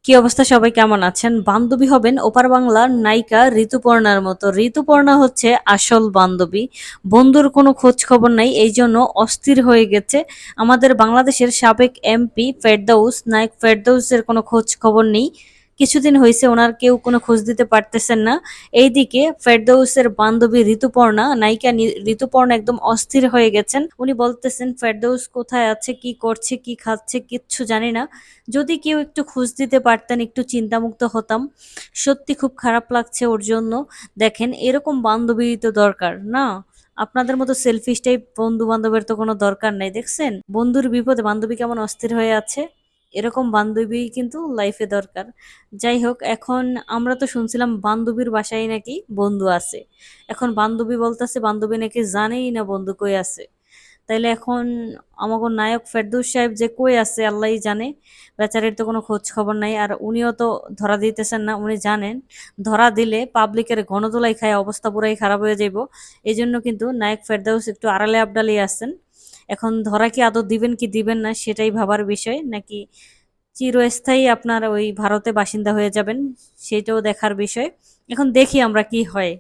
কি অবস্থা, সবাই কেমন আছেন? বান্ধবী হবেন ওপার বাংলার নায়িকা ঋতুপর্ণার মতো। ঋতুপর্ণা হচ্ছে আসল বান্ধবী। বন্ধুর কোনো খোঁজ খবর নাই, এই জন্য অস্থির হয়ে গেছে আমাদের বাংলাদেশের সাবেক এমপি ফেরদৌস। নায়ক ফেরদৌসের কোনো খোঁজ খবর নেই, কিছুদিন হয়েছে ওনার কেউ কোনো খোঁজ দিতে পারতেছেন না। এইদিকে ফেরদৌসের বান্ধবী ঋতুপর্ণা, নায়িকা ঋতুপর্ণা একদম অস্থির হয়ে গেছেন। উনি বলতেছেন ফেরদৌস কোথায় আছে, কি করছে, কি খাচ্ছে, কিচ্ছু জানি না। যদি কেউ একটু খোঁজ দিতে পারতেন, একটু চিন্তামুক্ত হতাম। সত্যি খুব খারাপ লাগছে ওর জন্য। দেখেন, এরকম বান্ধবী তো দরকার না। আপনাদের মতো সেলফিশ টাইপ বন্ধু বান্ধবের তো কোনো দরকার নাই। দেখছেন বন্ধুর বিপদে বান্ধবী কেমন অস্থির হয়ে আছে। এরকম বান্ধবী কিন্তু লাইফে দরকার। যাই হোক, এখন আমরা তো শুনছিলাম বান্ধবীর বাসায় নাকি বন্ধু আছে। এখন বান্ধবী বলতেছে বান্ধবী নাকি জানেই না বন্ধু কই আছে। তাইলে এখন আমাগো নায়ক ফেরদৌস সাহেব যে কই আছে আল্লাহই জানে। বেচারির তো কোনো খোঁজ খবর নাই, আর উনিও তো ধরা দিতেছেন না। উনি জানেন ধরা দিলে পাবলিকের গণদোলাই খায় অবস্থা পুরাই খারাপ হয়ে যাইব। এই জন্য কিন্তু নায়ক ফেরদৌস একটু আড়ালে আবডালে আছেন। এখন ধরা কি আদৌ দিবেন কি দিবেন না সেটাই ভাবার বিষয়, নাকি চিরস্থায়ী আপনার ওই ভারতে বাসিন্দা হয়ে যাবেন সেটাও দেখার বিষয়। এখন দেখি আমরা কি হয়।